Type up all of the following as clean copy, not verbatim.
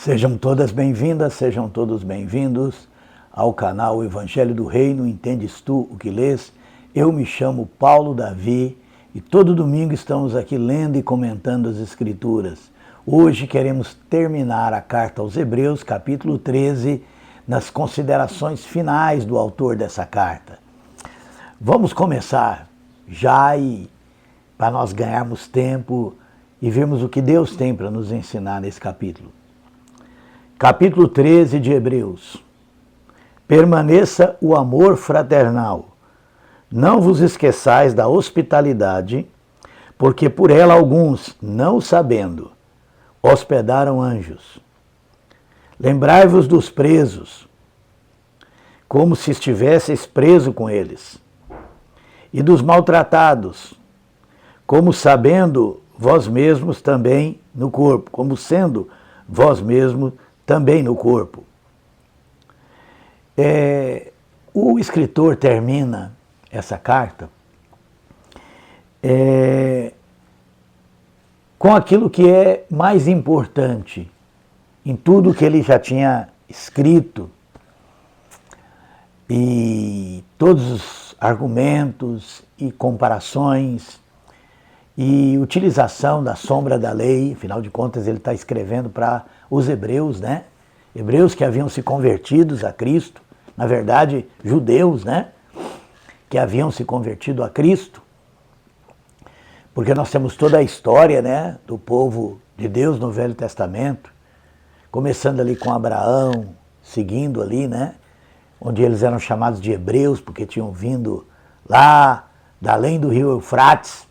Sejam todas bem-vindas, sejam todos bem-vindos ao canal Evangelho do Reino, Entendes Tu o que lês? Eu me chamo Paulo Davi e todo domingo estamos aqui lendo e comentando as Escrituras. Hoje queremos terminar a carta aos Hebreus, capítulo 13, nas considerações finais do autor dessa carta. Vamos começar já para nós ganharmos tempo e vermos o que Deus tem para nos ensinar nesse capítulo. Capítulo 13 de Hebreus. Permaneça o amor fraternal. Não vos esqueçais da hospitalidade, porque por ela alguns, não sabendo, hospedaram anjos. Lembrai-vos dos presos, como se estivesseis preso com eles, e dos maltratados, como sabendo vós mesmos também no corpo, como sendo vós mesmos também no corpo. O escritor termina essa carta com aquilo que é mais importante em tudo que ele já tinha escrito e todos os argumentos e comparações e utilização da sombra da lei. Afinal de contas, ele está escrevendo para os hebreus, né? Hebreus que haviam se convertidos a Cristo, na verdade, judeus, né? Que haviam se convertido a Cristo, porque nós temos toda a história, né, do povo de Deus no Velho Testamento, começando ali com Abraão, seguindo ali, né, onde eles eram chamados de hebreus, porque tinham vindo lá da além do rio Eufrates.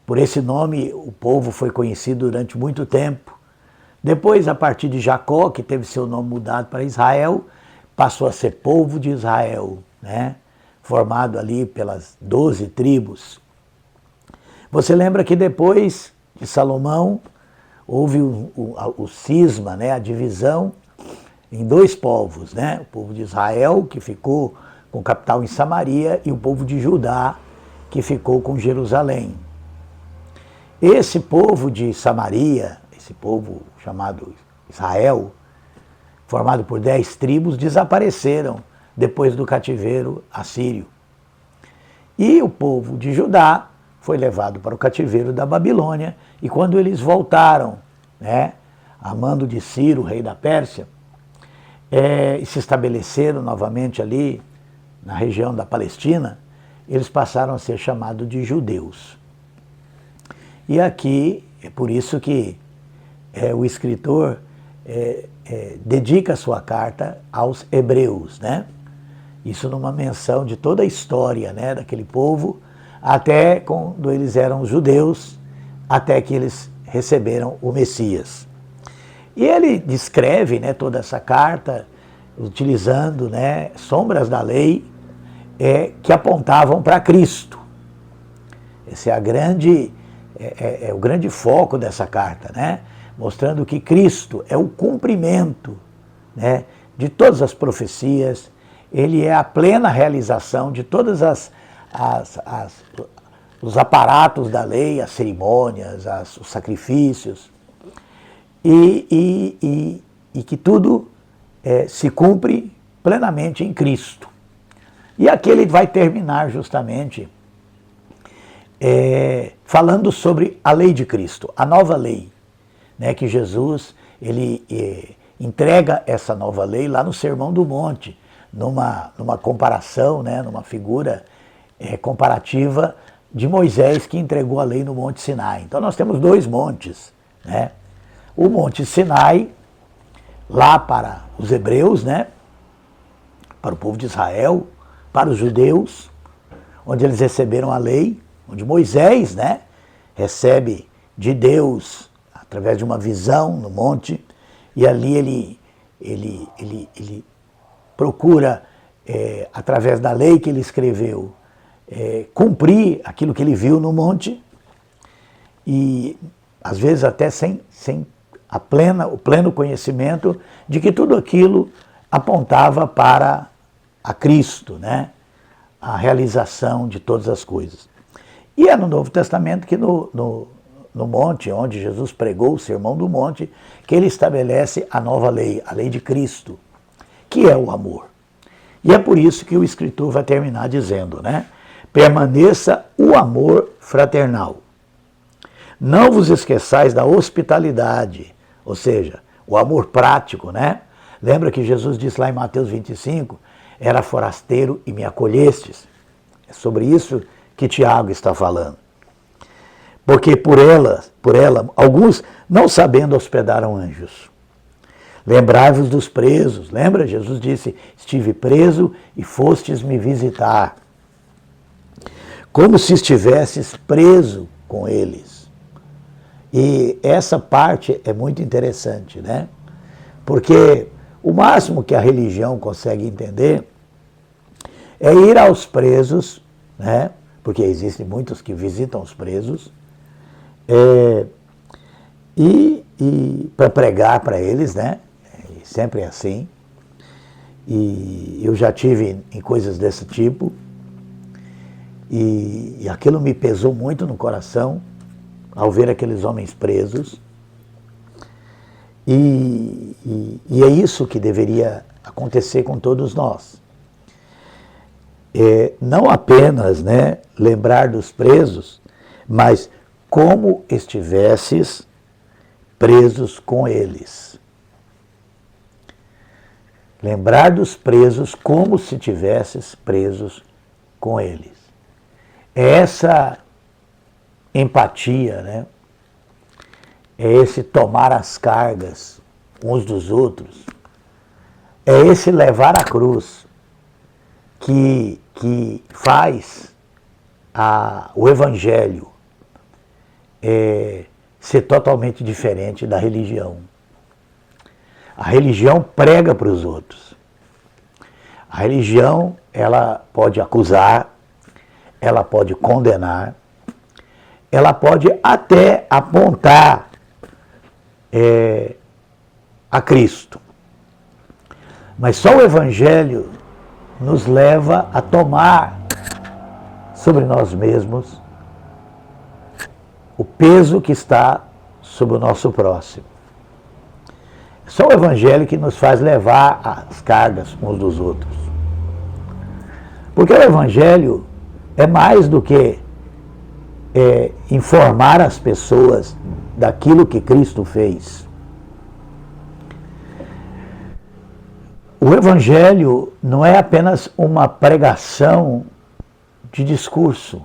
Por esse nome, o povo foi conhecido durante muito tempo. Depois, a partir de Jacó, que teve seu nome mudado para Israel, passou a ser povo de Israel, né? Formado ali pelas 12 tribos. Você lembra que depois de Salomão, houve o cisma, né? A divisão em dois povos, né? O povo de Israel, que ficou com capital em Samaria, e o povo de Judá, que ficou com Jerusalém. Esse povo de Samaria, esse povo chamado Israel, formado por 10 tribos, desapareceram depois do cativeiro assírio. E o povo de Judá foi levado para o cativeiro da Babilônia, e quando eles voltaram, né, a mando de Ciro, rei da Pérsia, e se estabeleceram novamente ali na região da Palestina, eles passaram a ser chamados de judeus. E aqui é por isso que o escritor dedica a sua carta aos hebreus, né? Isso numa menção de toda a história, né, daquele povo, até quando eles eram judeus, até que eles receberam o Messias. E ele descreve, né, toda essa carta utilizando, né, sombras da lei que apontavam para Cristo. Esse é o grande foco dessa carta, né? Mostrando que Cristo é o cumprimento, né, de todas as profecias, ele é a plena realização de todas os aparatos da lei, as cerimônias, os sacrifícios, e que tudo se cumpre plenamente em Cristo. E aqui ele vai terminar justamente falando sobre a lei de Cristo, a nova lei, né, que Jesus ele entrega essa nova lei lá no Sermão do Monte, numa comparação, né, numa figura comparativa de Moisés, que entregou a lei no Monte Sinai. Então nós temos dois montes, né? O Monte Sinai, lá para os hebreus, né, para o povo de Israel, para os judeus, onde eles receberam a lei, onde Moisés, né, recebe de Deus através de uma visão no monte, e ali ele procura, através da lei que ele escreveu, cumprir aquilo que ele viu no monte, e às vezes até sem o pleno conhecimento de que tudo aquilo apontava para a Cristo, né, a realização de todas as coisas. E é no Novo Testamento que no no monte, onde Jesus pregou o Sermão do Monte, que ele estabelece a nova lei, a lei de Cristo, que é o amor. E é por isso que o escritor vai terminar dizendo, né? Permaneça o amor fraternal. Não vos esqueçais da hospitalidade, ou seja, o amor prático, né? Lembra que Jesus disse lá em Mateus 25, era forasteiro e me acolhestes. É sobre isso que Tiago está falando. Porque por ela, alguns, não sabendo, hospedaram anjos. Lembrai-vos dos presos. Lembra? Jesus disse, estive preso e fostes me visitar. Como se estivesses preso com eles. E essa parte é muito interessante, né? Porque o máximo que a religião consegue entender é ir aos presos, né? Porque existem muitos que visitam os presos, e para pregar para eles, né? Sempre é assim. E eu já tive em coisas desse tipo, e aquilo me pesou muito no coração, ao ver aqueles homens presos. E é isso que deveria acontecer com todos nós. Não apenas, né, lembrar dos presos, mas como estivesses presos com eles. Lembrar dos presos como se tivesses presos com eles. É essa empatia, né? É esse tomar as cargas uns dos outros. É esse levar a cruz que faz o Evangelho ser totalmente diferente da religião. A religião prega para os outros. A religião, ela pode acusar, ela pode condenar, ela pode até apontar a Cristo. Mas só o Evangelho nos leva a tomar sobre nós mesmos o peso que está sobre o nosso próximo. Só o Evangelho que nos faz levar as cargas uns dos outros. Porque o Evangelho é mais do que informar as pessoas daquilo que Cristo fez. O Evangelho não é apenas uma pregação de discurso,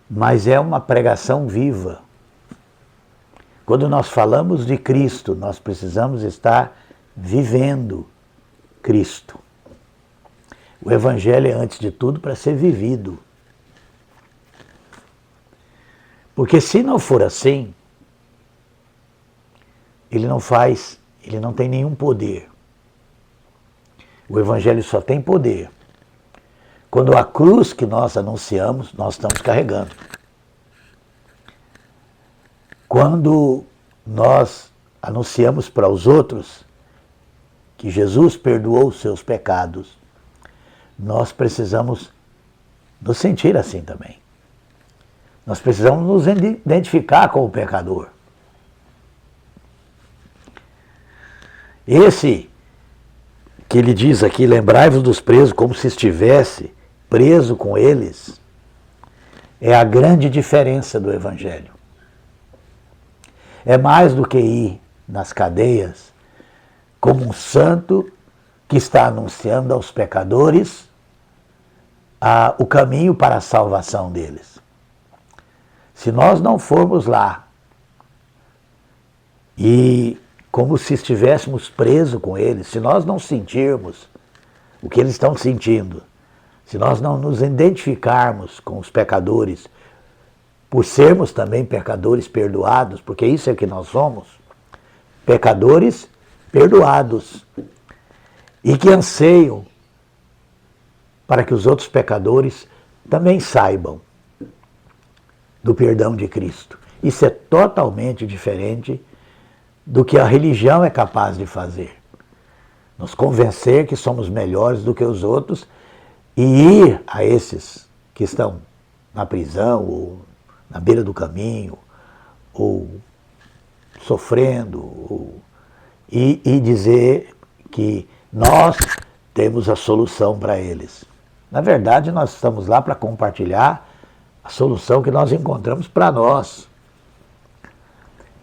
mas é uma pregação viva. Quando nós falamos de Cristo, nós precisamos estar vivendo Cristo. O Evangelho é, antes de tudo, para ser vivido. Porque se não for assim, ele não tem nenhum poder. O Evangelho só tem poder quando a cruz que nós anunciamos, nós estamos carregando. Quando nós anunciamos para os outros que Jesus perdoou os seus pecados, nós precisamos nos sentir assim também. Nós precisamos nos identificar com o pecador. Esse que ele diz aqui, lembrai-vos dos presos como se estivesse preso com eles, é a grande diferença do Evangelho. É mais do que ir nas cadeias como um santo que está anunciando aos pecadores o caminho para a salvação deles. Se nós não formos lá e como se estivéssemos presos com eles, se nós não sentirmos o que eles estão sentindo, se nós não nos identificarmos com os pecadores, por sermos também pecadores perdoados, porque isso é que nós somos, pecadores perdoados, e que anseiam para que os outros pecadores também saibam do perdão de Cristo. Isso é totalmente diferente do que a religião é capaz de fazer. Nos convencer que somos melhores do que os outros e ir a esses que estão na prisão ou na beira do caminho, ou sofrendo, e dizer que nós temos a solução para eles. Na verdade, nós estamos lá para compartilhar a solução que nós encontramos para nós.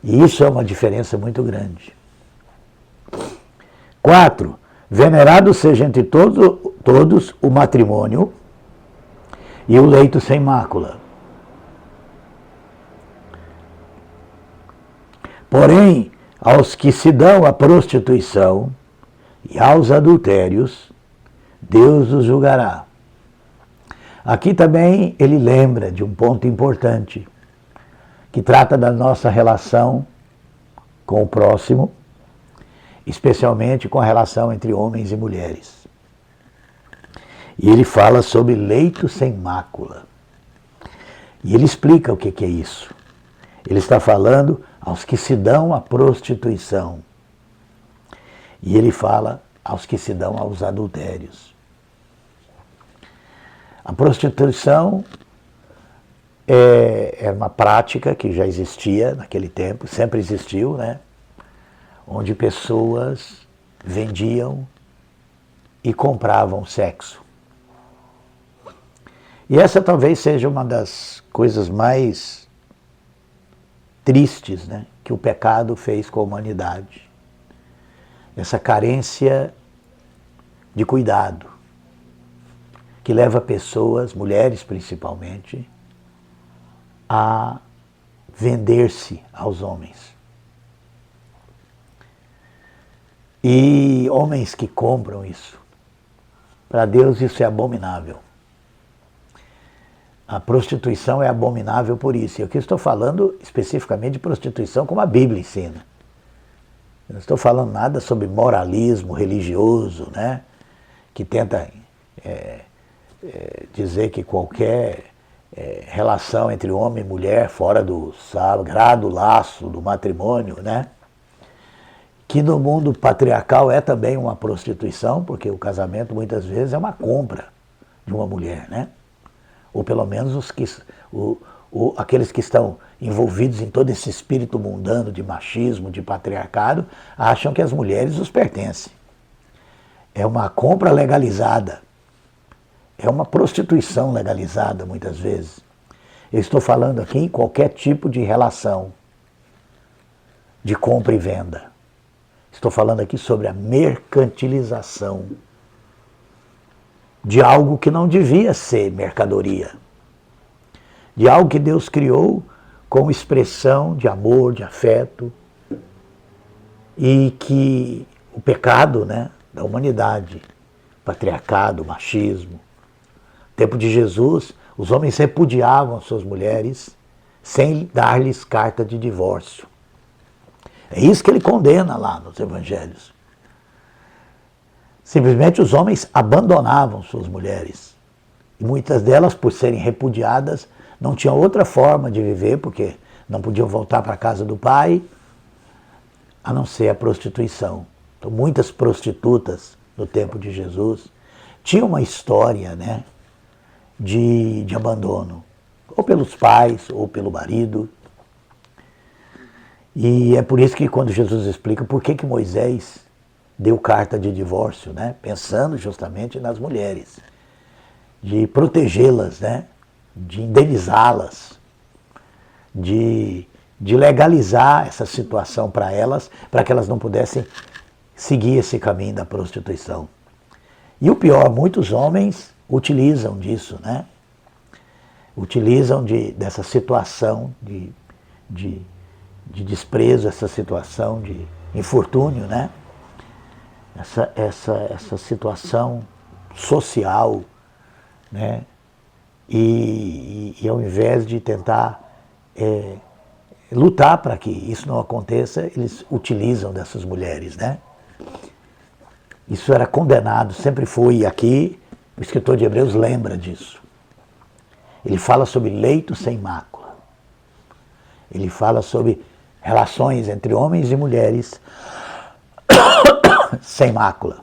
E isso é uma diferença muito grande. 4. Venerado seja entre todos o matrimônio e o leito sem mácula. Porém, aos que se dão à prostituição e aos adultérios, Deus os julgará. Aqui também ele lembra de um ponto importante, que trata da nossa relação com o próximo, especialmente com a relação entre homens e mulheres. E ele fala sobre leito sem mácula. E ele explica o que é isso. Ele está falando aos que se dão à prostituição. E ele fala aos que se dão aos adultérios. A prostituição é uma prática que já existia naquele tempo, sempre existiu, né? Onde pessoas vendiam e compravam sexo. E essa talvez seja uma das coisas mais tristes, né, que o pecado fez com a humanidade. Essa carência de cuidado, que leva pessoas, mulheres principalmente, a vender-se aos homens. E homens que compram isso. Para Deus isso é abominável. A prostituição é abominável por isso. E aqui estou falando especificamente de prostituição como a Bíblia ensina. Eu não estou falando nada sobre moralismo religioso, né? Que tenta dizer que qualquer relação entre homem e mulher fora do sagrado laço do matrimônio, né? Que no mundo patriarcal é também uma prostituição, porque o casamento muitas vezes é uma compra de uma mulher, né? Ou pelo menos aqueles que estão envolvidos em todo esse espírito mundano de machismo, de patriarcado, acham que as mulheres os pertencem. É uma compra legalizada. É uma prostituição legalizada, muitas vezes. Eu estou falando aqui em qualquer tipo de relação de compra e venda. Estou falando aqui sobre a mercantilização de algo que não devia ser mercadoria, de algo que Deus criou como expressão de amor, de afeto, e que o pecado, né, da humanidade, patriarcado, machismo, no tempo de Jesus, os homens repudiavam suas mulheres sem dar-lhes carta de divórcio. É isso que ele condena lá nos evangelhos. Simplesmente os homens abandonavam suas mulheres. E muitas delas, por serem repudiadas, não tinham outra forma de viver, porque não podiam voltar para a casa do pai, a não ser a prostituição. Então, muitas prostitutas, no tempo de Jesus, tinham uma história, né, de abandono, ou pelos pais, ou pelo marido. E é por isso que quando Jesus explica por que Moisés deu carta de divórcio, né, pensando justamente nas mulheres, de protegê-las, né, de indenizá-las, de legalizar essa situação para elas, para que elas não pudessem seguir esse caminho da prostituição. E o pior, muitos homens utilizam disso, né? Utilizam dessa situação de desprezo, essa situação de infortúnio, né? Essa situação social, né? E ao invés de tentar lutar para que isso não aconteça, eles utilizam dessas mulheres, né? Isso era condenado, sempre foi, e aqui o escritor de Hebreus lembra disso. Ele fala sobre leito sem mácula. Ele fala sobre relações entre homens e mulheres sem mácula.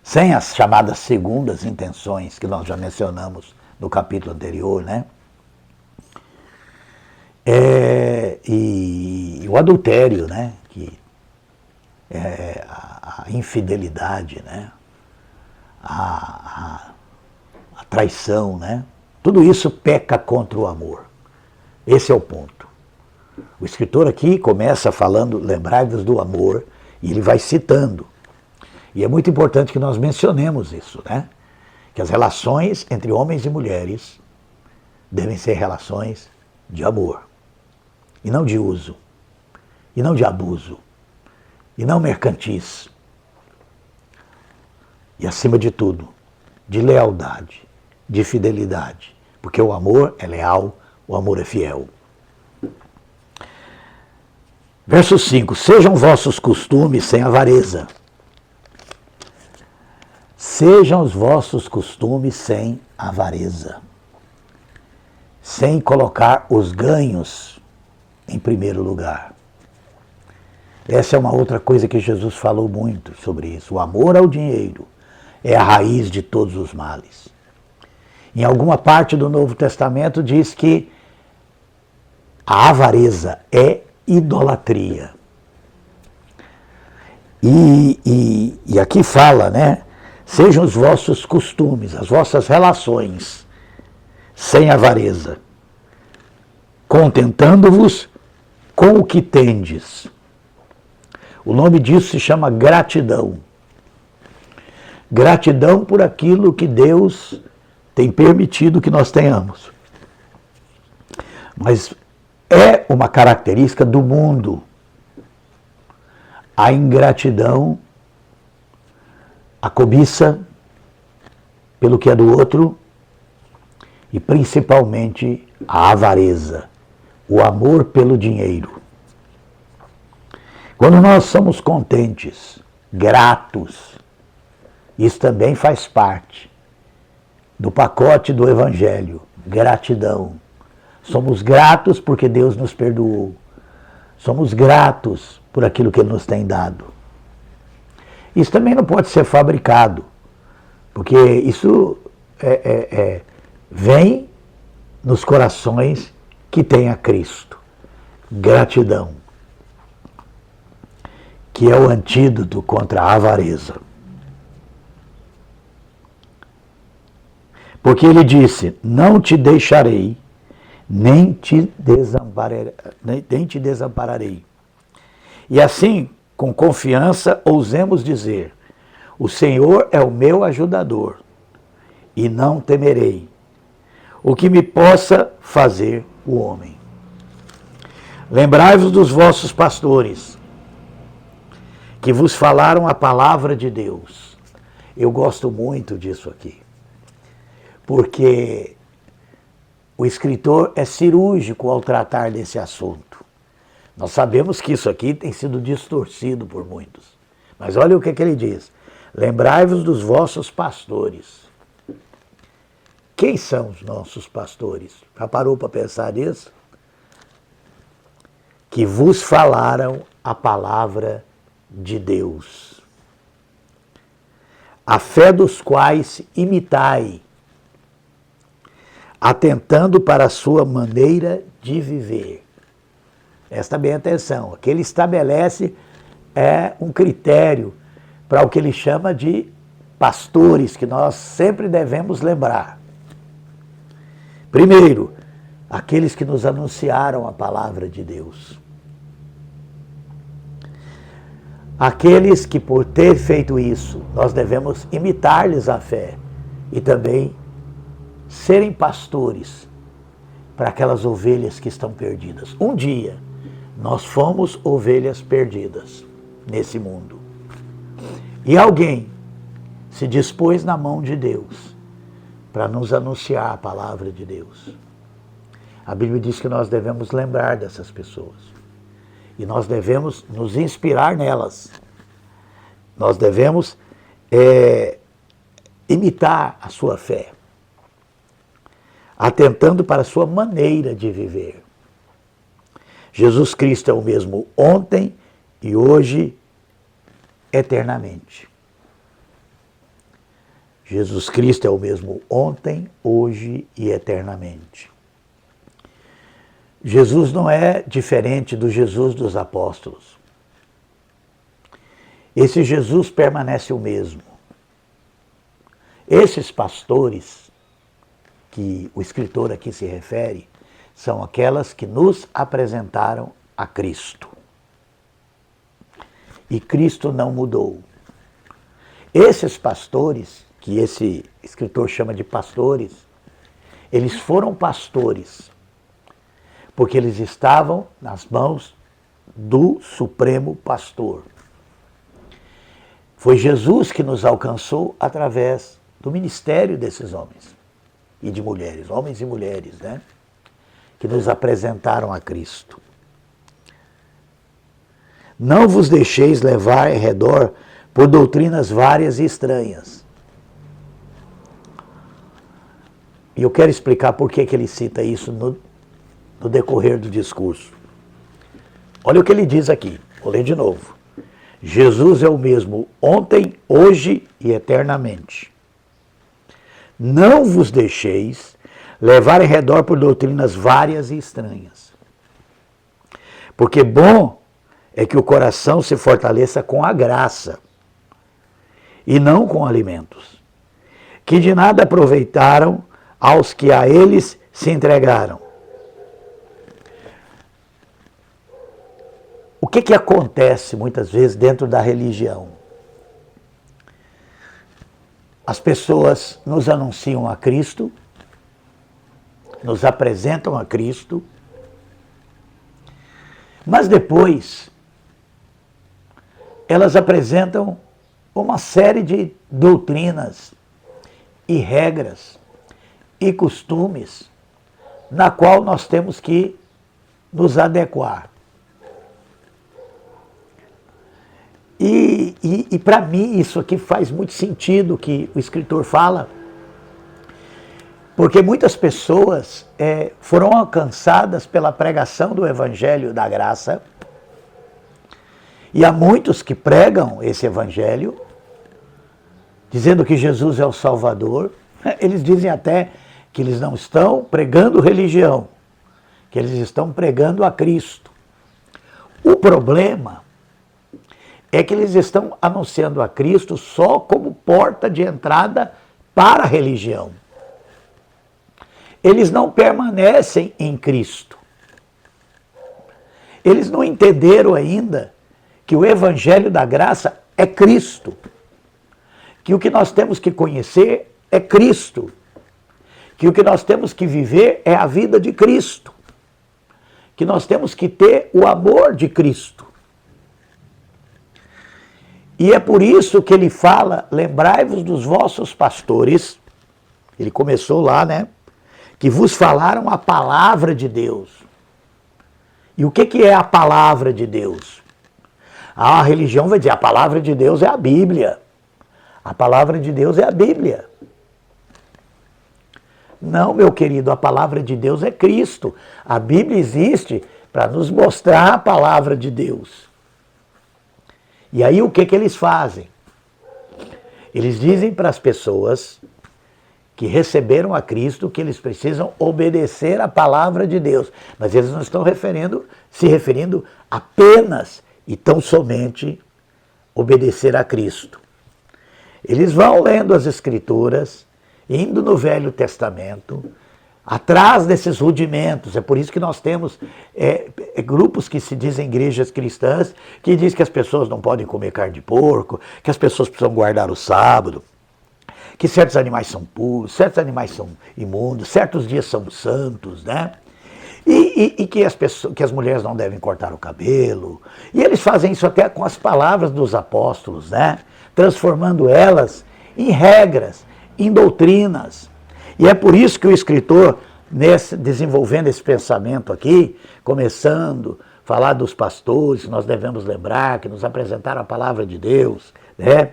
Sem as chamadas segundas intenções que nós já mencionamos no capítulo anterior, né? E o adultério, né? Que é a infidelidade, né? A traição, né? Tudo isso peca contra o amor. Esse é o ponto. O escritor aqui começa falando, lembrai-vos do amor, e ele vai citando. E é muito importante que nós mencionemos isso, né? Que as relações entre homens e mulheres devem ser relações de amor, e não de uso, e não de abuso, e não mercantis. E acima de tudo, de lealdade, de fidelidade, porque o amor é leal, o amor é fiel. Verso 5, sejam vossos costumes sem avareza. Sejam os vossos costumes sem avareza. Sem colocar os ganhos em primeiro lugar. Essa é uma outra coisa que Jesus falou muito sobre isso. O amor ao dinheiro é a raiz de todos os males. Em alguma parte do Novo Testamento diz que a avareza é idolatria. E aqui fala, né? Sejam os vossos costumes, as vossas relações, sem avareza, contentando-vos com o que tendes. O nome disso se chama gratidão. Gratidão por aquilo que Deus tem permitido que nós tenhamos. Mas é uma característica do mundo. A ingratidão, a cobiça pelo que é do outro e principalmente a avareza, o amor pelo dinheiro. Quando nós somos contentes, gratos, isso também faz parte do pacote do Evangelho, gratidão. Somos gratos porque Deus nos perdoou. Somos gratos por aquilo que Ele nos tem dado. Isso também não pode ser fabricado, porque isso vem nos corações que têm a Cristo. Gratidão, que é o antídoto contra a avareza. Porque Ele disse, não te deixarei, nem te desampararei. E assim, com confiança, ousemos dizer, o Senhor é o meu ajudador, e não temerei o que me possa fazer o homem. Lembrai-vos dos vossos pastores, que vos falaram a palavra de Deus. Eu gosto muito disso aqui, porque o escritor é cirúrgico ao tratar desse assunto. Nós sabemos que isso aqui tem sido distorcido por muitos. Mas olha o que ele diz. Lembrai-vos dos vossos pastores. Quem são os nossos pastores? Já parou para pensar nisso? Que vos falaram a palavra de Deus. A fé dos quais imitai, atentando para a sua maneira de viver. Presta bem atenção, aqui ele estabelece um critério para o que ele chama de pastores, que nós sempre devemos lembrar. Primeiro, aqueles que nos anunciaram a palavra de Deus. Aqueles que, por ter feito isso, nós devemos imitar-lhes a fé e também serem pastores para aquelas ovelhas que estão perdidas. Um dia, nós fomos ovelhas perdidas nesse mundo. E alguém se dispôs na mão de Deus para nos anunciar a palavra de Deus. A Bíblia diz que nós devemos lembrar dessas pessoas. E nós devemos nos inspirar nelas. Nós devemos imitar a sua fé, atentando para a sua maneira de viver. Jesus Cristo é o mesmo ontem e hoje, eternamente. Jesus Cristo é o mesmo ontem, hoje e eternamente. Jesus não é diferente do Jesus dos apóstolos. Esse Jesus permanece o mesmo. Esses pastores, que o escritor aqui se refere, são aquelas que nos apresentaram a Cristo. E Cristo não mudou. Esses pastores, que esse escritor chama de pastores, eles foram pastores, porque eles estavam nas mãos do Supremo Pastor. Foi Jesus que nos alcançou através do ministério desses homens e de mulheres, homens e mulheres, né? Que nos apresentaram a Cristo. Não vos deixeis levar em redor por doutrinas várias e estranhas. E eu quero explicar por que ele cita isso no decorrer do discurso. Olha o que ele diz aqui, vou ler de novo. Jesus é o mesmo ontem, hoje e eternamente. Não vos deixeis levar em redor por doutrinas várias e estranhas. Porque bom é que o coração se fortaleça com a graça e não com alimentos, que de nada aproveitaram aos que a eles se entregaram. O que acontece muitas vezes dentro da religião? As pessoas nos anunciam a Cristo, nos apresentam a Cristo, mas depois elas apresentam uma série de doutrinas e regras e costumes na qual nós temos que nos adequar. E para mim isso aqui faz muito sentido que o escritor fala, porque muitas pessoas foram alcançadas pela pregação do Evangelho da Graça, e há muitos que pregam esse Evangelho, dizendo que Jesus é o Salvador. Eles dizem até que eles não estão pregando religião, que eles estão pregando a Cristo. O problema é que eles estão anunciando a Cristo só como porta de entrada para a religião. Eles não permanecem em Cristo. Eles não entenderam ainda que o Evangelho da Graça é Cristo. Que o que nós temos que conhecer é Cristo. Que o que nós temos que viver é a vida de Cristo. Que nós temos que ter o amor de Cristo. E é por isso que ele fala, lembrai-vos dos vossos pastores, ele começou lá, né? Que vos falaram a palavra de Deus. E o que é a palavra de Deus? A religião vai dizer, a palavra de Deus é a Bíblia. A palavra de Deus é a Bíblia. Não, meu querido, a palavra de Deus é Cristo. A Bíblia existe para nos mostrar a palavra de Deus. E aí o que eles fazem? Eles dizem para as pessoas que receberam a Cristo que eles precisam obedecer à palavra de Deus. Mas eles não estão se referindo apenas e tão somente obedecer a Cristo. Eles vão lendo as Escrituras, indo no Velho Testamento, atrás desses rudimentos. É por isso que nós temos grupos que se dizem igrejas cristãs, que dizem que as pessoas não podem comer carne de porco, que as pessoas precisam guardar o sábado, que certos animais são puros, certos animais são imundos, certos dias são santos, né? E que as mulheres não devem cortar o cabelo. E eles fazem isso até com as palavras dos apóstolos, né? Transformando elas em regras, em doutrinas. E é por isso que o escritor, desenvolvendo esse pensamento aqui, começando a falar dos pastores, nós devemos lembrar que nos apresentaram a palavra de Deus, né?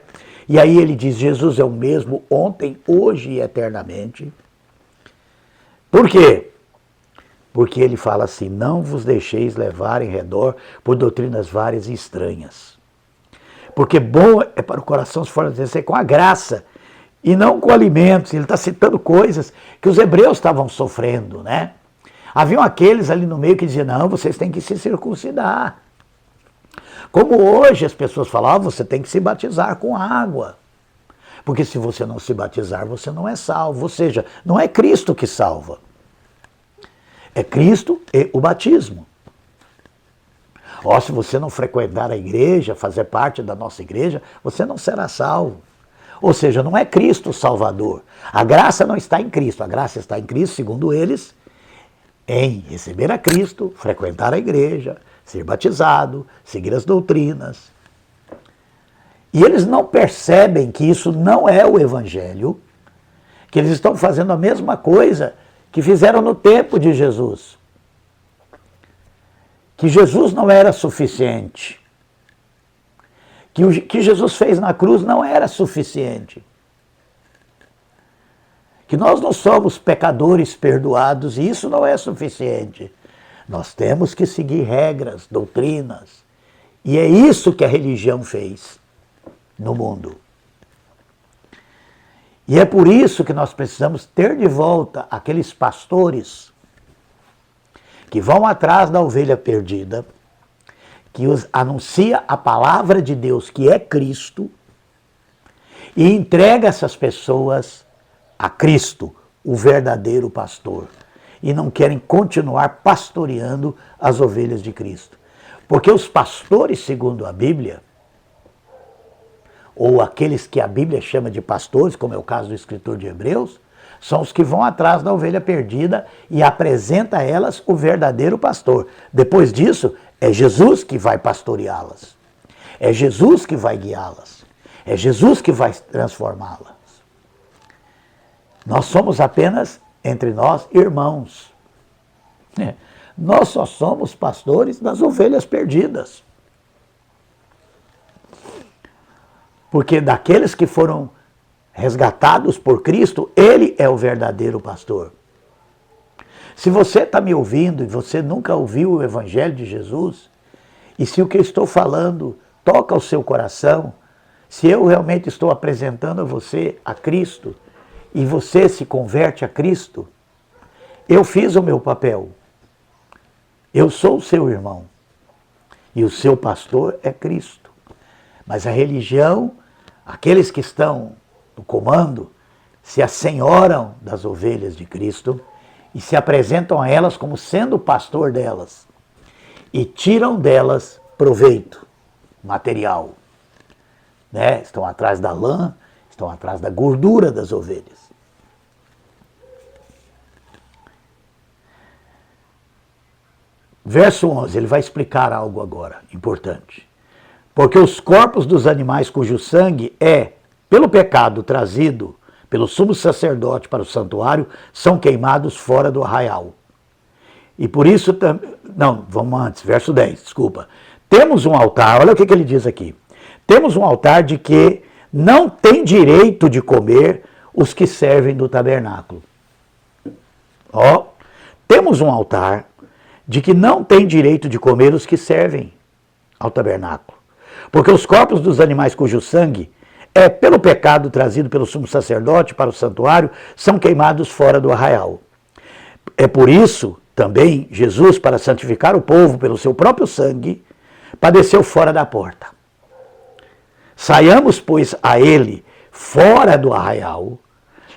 E aí ele diz, Jesus é o mesmo ontem, hoje e eternamente. Por quê? Porque ele fala assim, não vos deixeis levar em redor por doutrinas várias e estranhas. Porque bom é para o coração se fortalecer com a graça, e não com alimentos. Ele está citando coisas que os hebreus estavam sofrendo, né? Haviam aqueles ali no meio que diziam, não, vocês têm que se circuncidar. Como hoje as pessoas falavam, você tem que se batizar com água. Porque se você não se batizar, você não é salvo. Ou seja, não é Cristo que salva. É Cristo e o batismo. Ó, se você não frequentar a igreja, fazer parte da nossa igreja, você não será salvo. Ou seja, não é Cristo o Salvador. A graça não está em Cristo. A graça está em Cristo, segundo eles, em receber a Cristo, frequentar a igreja, ser batizado, seguir as doutrinas. E eles não percebem que isso não é o Evangelho, que eles estão fazendo a mesma coisa que fizeram no tempo de Jesus. Que Jesus não era suficiente. Que o que Jesus fez na cruz não era suficiente. Que nós não somos pecadores perdoados e isso não é suficiente. Nós temos que seguir regras, doutrinas. E é isso que a religião fez no mundo. E é por isso que nós precisamos ter de volta aqueles pastores que vão atrás da ovelha perdida, que anuncia a palavra de Deus, que é Cristo, e entrega essas pessoas a Cristo, o verdadeiro pastor. E não querem continuar pastoreando as ovelhas de Cristo. Porque os pastores, segundo a Bíblia, ou aqueles que a Bíblia chama de pastores, como é o caso do escritor de Hebreus, são os que vão atrás da ovelha perdida e apresenta a elas o verdadeiro pastor. Depois disso, é Jesus que vai pastoreá-las. É Jesus que vai guiá-las. É Jesus que vai transformá-las. Nós somos apenas, entre nós, irmãos. Nós só somos pastores das ovelhas perdidas. Porque daqueles que foram resgatados por Cristo, Ele é o verdadeiro pastor. Se você está me ouvindo e você nunca ouviu o Evangelho de Jesus, e se o que eu estou falando toca o seu coração, se eu realmente estou apresentando a você a Cristo, e você se converte a Cristo, eu fiz o meu papel. Eu sou o seu irmão. E o seu pastor é Cristo. Mas a religião, aqueles que estão no comando, se assenhoram das ovelhas de Cristo e se apresentam a elas como sendo o pastor delas. E tiram delas proveito material. Estão atrás da lã, estão atrás da gordura das ovelhas. Verso 11, ele vai explicar algo agora, importante. Porque os corpos dos animais cujo sangue é, pelo pecado trazido pelo sumo sacerdote para o santuário, são queimados fora do arraial. E por isso, não, vamos antes, verso 10, desculpa. Temos um altar, olha o que ele diz aqui. Temos um altar de que não tem direito de comer os que servem no tabernáculo. Temos um altar de que não tem direito de comer os que servem ao tabernáculo. Porque os corpos dos animais cujo sangue é pelo pecado trazido pelo sumo sacerdote para o santuário, são queimados fora do arraial. É por isso também Jesus, para santificar o povo pelo seu próprio sangue, padeceu fora da porta. Saiamos, pois, a ele fora do arraial,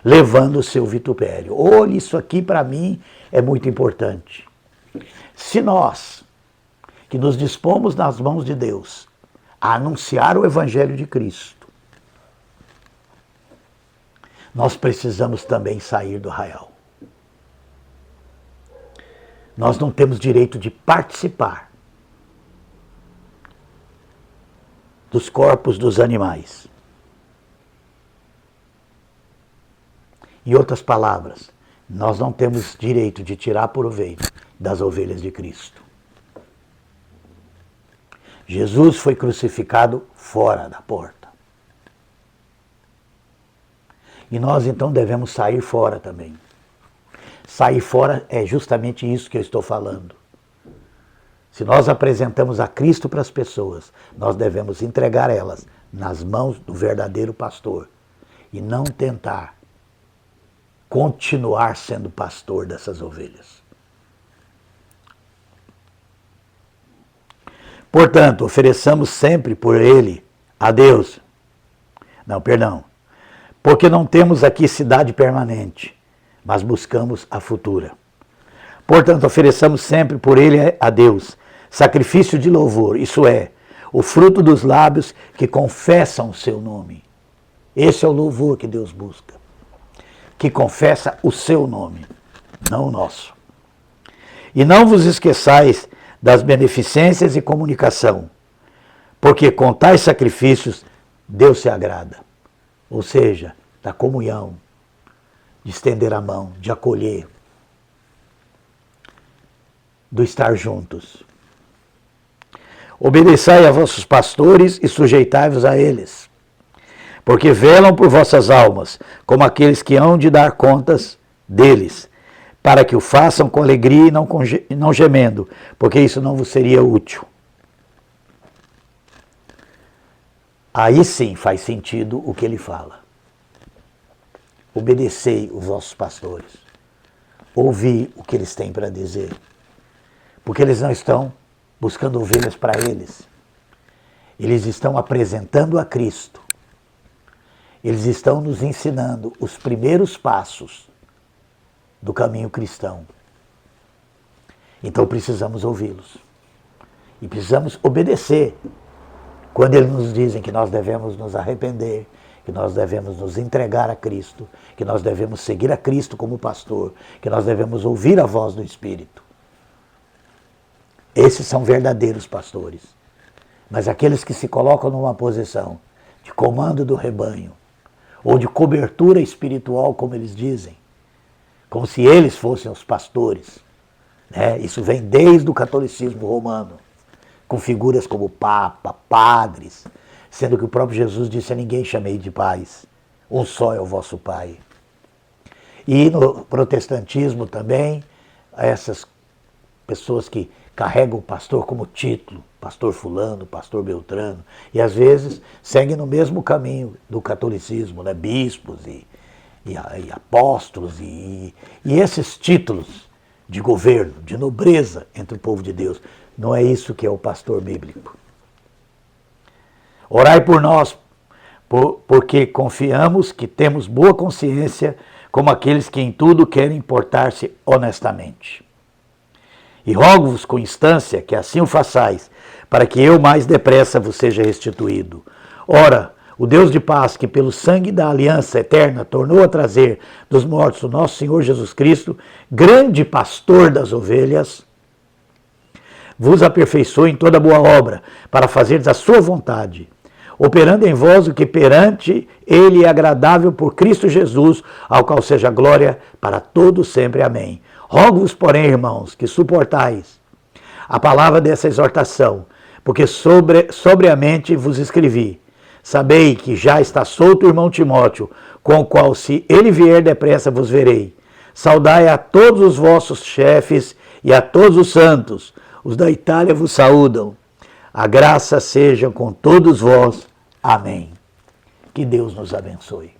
levando o seu vitupério. Olha, isso aqui para mim é muito importante. Se nós, que nos dispomos nas mãos de Deus a anunciar o Evangelho de Cristo, nós precisamos também sair do arraial. Nós não temos direito de participar dos corpos dos animais. Em outras palavras, nós não temos direito de tirar proveito das ovelhas de Cristo. Jesus foi crucificado fora da porta. E nós então devemos sair fora também. Sair fora é justamente isso que eu estou falando. Se nós apresentamos a Cristo para as pessoas, nós devemos entregar elas nas mãos do verdadeiro pastor e não tentar continuar sendo pastor dessas ovelhas. Portanto, ofereçamos sempre por ele a Deus. Não, perdão. Porque não temos aqui cidade permanente, mas buscamos a futura. Portanto, ofereçamos sempre por ele a Deus sacrifício de louvor, isso é, o fruto dos lábios que confessam o seu nome. Esse é o louvor que Deus busca, que confessa o seu nome, não o nosso. E não vos esqueçais das beneficências e comunicação, porque com tais sacrifícios Deus se agrada. Ou seja, da comunhão, de estender a mão, de acolher, do estar juntos. Obedeçai a vossos pastores e sujeitai-vos a eles, porque velam por vossas almas, como aqueles que hão de dar contas deles, para que o façam com alegria e não gemendo, porque isso não vos seria útil. Aí sim faz sentido o que ele fala. Obedecei os vossos pastores, ouvi o que eles têm para dizer, porque eles não estão buscando ovelhas para eles. Eles estão apresentando a Cristo. Eles estão nos ensinando os primeiros passos do caminho cristão. Então precisamos ouvi-los. E precisamos obedecer quando eles nos dizem que nós devemos nos arrepender, que nós devemos nos entregar a Cristo, que nós devemos seguir a Cristo como pastor, que nós devemos ouvir a voz do Espírito. Esses são verdadeiros pastores. Mas aqueles que se colocam numa posição de comando do rebanho, ou de cobertura espiritual, como eles dizem, como se eles fossem os pastores, né? Isso vem desde o catolicismo romano, com figuras como Papa, padres, sendo que o próprio Jesus disse a ninguém chamei de pais, um só é o vosso Pai. E no protestantismo também, essas pessoas que carregam o pastor como título, pastor fulano, pastor beltrano, e às vezes seguem no mesmo caminho do catolicismo, né? Bispos e apóstolos e esses títulos de governo, de nobreza entre o povo de Deus. Não é isso que é o pastor bíblico. Orai por nós, porque confiamos que temos boa consciência, como aqueles que em tudo querem portar-se honestamente. E rogo-vos com instância que assim o façais, para que eu mais depressa vos seja restituído. Ora, o Deus de paz, que pelo sangue da aliança eterna tornou a trazer dos mortos o nosso Senhor Jesus Cristo, grande pastor das ovelhas, vos aperfeiçoe em toda boa obra, para fazeres a sua vontade, operando em vós o que perante ele é agradável por Cristo Jesus, ao qual seja glória para todos sempre. Amém. Rogo-vos, porém, irmãos, que suportais a palavra dessa exortação, porque sobriamente vos escrevi. Sabei que já está solto o irmão Timóteo, com o qual, se ele vier depressa, vos verei. Saudai a todos os vossos chefes e a todos os santos. Os da Itália vos saúdam. A graça seja com todos vós. Amém. Que Deus nos abençoe.